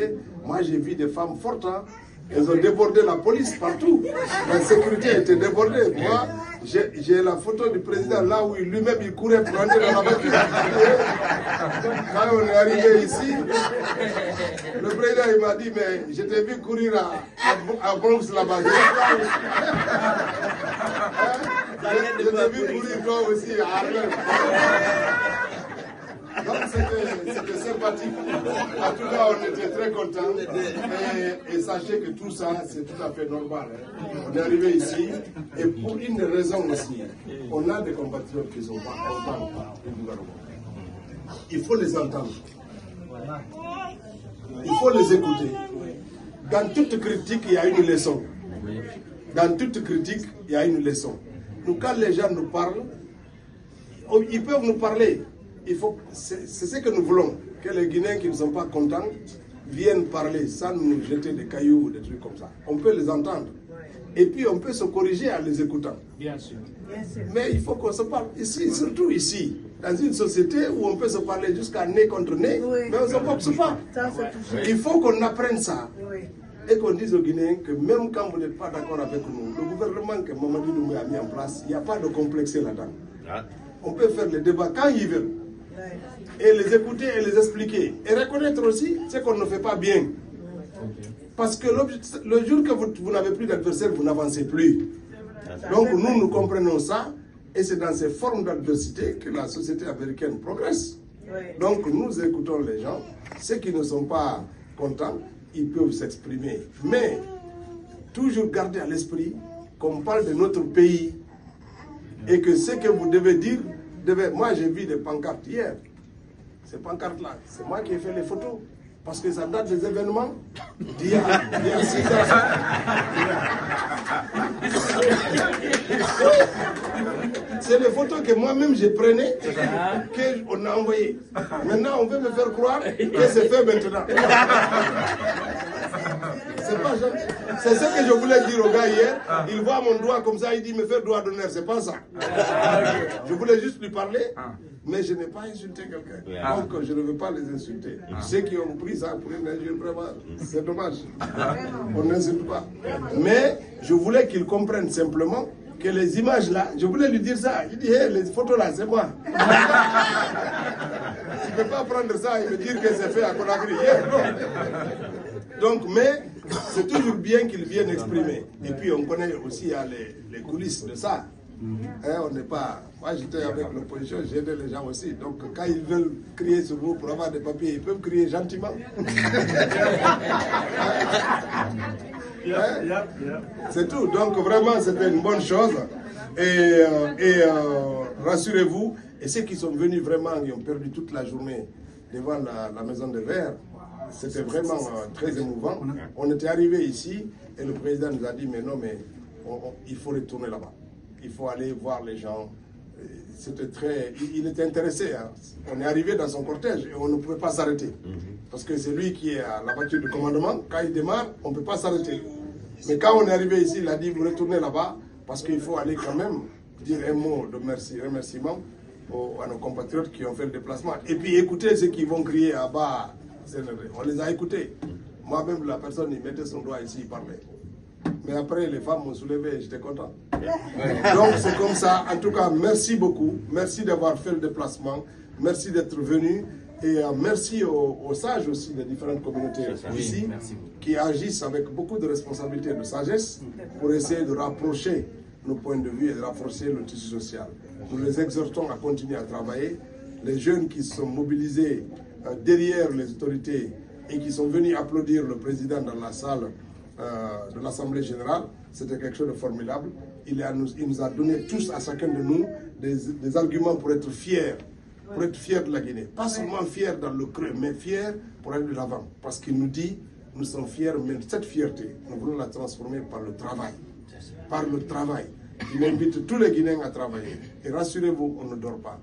parler. Moi, j'ai vu des femmes fortes, hein. Elles ont débordé la police partout. La sécurité était débordée. Moi, j'ai la photo du président là où lui-même il courait pour entrer dans la voiture. Quand on est arrivé ici, le président il m'a dit, mais je t'ai vu courir à Bronx là-bas. Je t'ai vu courir toi aussi à Harlem. Donc c'était sympathique. En tout cas, on était très contents. Et sachez que tout ça, c'est tout à fait normal. On est arrivé ici, et pour une raison aussi, on a des compatriotes qui ne sont pas contents du gouvernement. Il faut les entendre. Il faut les écouter. Dans toute critique, il y a une leçon. Dans toute critique, il y a une leçon. Donc quand les gens nous parlent, ils peuvent nous parler. C'est ce que nous voulons, que les Guinéens qui ne sont pas contents viennent parler sans nous jeter des cailloux ou des trucs comme ça. On peut les entendre. Et puis on peut se corriger en les écoutant. Bien sûr. Mais il faut qu'on se parle ici, surtout ici, dans une société où on peut se parler jusqu'à nez contre nez, mais on ne se boxe pas. Il faut qu'on apprenne ça. Et qu'on dise aux Guinéens que même quand vous n'êtes pas d'accord avec nous, le gouvernement que Mamadou Doumbouya a mis en place, il n'y a pas de complexe là-dedans. On peut faire les débats quand ils veulent. Et les écouter et les expliquer. Et reconnaître aussi ce qu'on ne fait pas bien. Parce que le jour que vous n'avez plus d'adversaire, vous n'avancez plus. Donc nous comprenons ça. Et c'est dans ces formes d'adversité que la société américaine progresse. Donc nous écoutons les gens. Ceux qui ne sont pas contents, ils peuvent s'exprimer. Mais toujours garder à l'esprit qu'on parle de notre pays. Et que ce que vous devez dire, moi j'ai vu des pancartes hier. Ces pancartes-là, c'est moi qui ai fait les photos. Parce que ça date des événements d'il y a 6 ans. C'est les photos que moi-même je prenais, qu'on a envoyées. Maintenant, on veut me faire croire que c'est fait maintenant. C'est pas gentil. C'est ce que je voulais dire au gars hier. Il voit mon doigt comme ça, il dit me faire doigt d'honneur. C'est pas ça. Je voulais juste lui parler, mais je n'ai pas insulté quelqu'un. Donc je ne veux pas les insulter. Ceux qui ont pris ça pour une injure, vraiment, c'est dommage. On n'insulte pas. Mais je voulais qu'ils comprennent simplement que les images là, je voulais lui dire ça. Il dit, hey, les photos là, c'est moi. Tu ne peux pas prendre ça et me dire que c'est fait à Conakry. Donc, mais c'est toujours bien qu'ils viennent exprimer. Et puis on connaît aussi les coulisses de ça. On n'est pas... Moi j'étais avec l'opposition, j'ai aidé les gens aussi. Donc quand ils veulent crier sur vous pour avoir des papiers, ils peuvent crier gentiment. C'est tout. Donc vraiment c'était une bonne chose. Et rassurez-vous, et ceux qui sont venus vraiment, qui ont perdu toute la journée devant la maison de verre, c'était vraiment très émouvant. On était arrivé ici et le président nous a dit mais non, mais il faut retourner là-bas. Il faut aller voir les gens. Il était intéressé. Hein. On est arrivé dans son cortège et on ne pouvait pas s'arrêter. Parce que c'est lui qui est à la voiture de commandement. Quand il démarre, on ne peut pas s'arrêter. Mais quand on est arrivé ici, il a dit vous retournez là-bas parce qu'il faut aller quand même dire un mot de remerciement à nos compatriotes qui ont fait le déplacement. Et puis écoutez ceux qui vont crier à bas. On les a écoutés. Moi-même, la personne, il mettait son doigt ici, il parlait. Mais après, les femmes m'ont soulevé et j'étais content. Donc, c'est comme ça. En tout cas, merci beaucoup. Merci d'avoir fait le déplacement. Merci d'être venu. Et merci aux sages aussi des différentes communautés ici qui agissent avec beaucoup de responsabilité et de sagesse pour essayer de rapprocher nos points de vue et de rapprocher le tissu social. Nous les exhortons à continuer à travailler. Les jeunes qui se sont mobilisés derrière les autorités et qui sont venus applaudir le président dans la salle de l'Assemblée générale, c'était quelque chose de formidable. Il nous a donné tous, à chacun de nous, des arguments pour être fiers de la Guinée. Pas seulement fiers dans le creux, mais fiers pour aller de l'avant. Parce qu'il nous dit, nous sommes fiers, mais cette fierté, nous voulons la transformer par le travail. Par le travail. Il invite tous les Guinéens à travailler. Et rassurez-vous, on ne dort pas.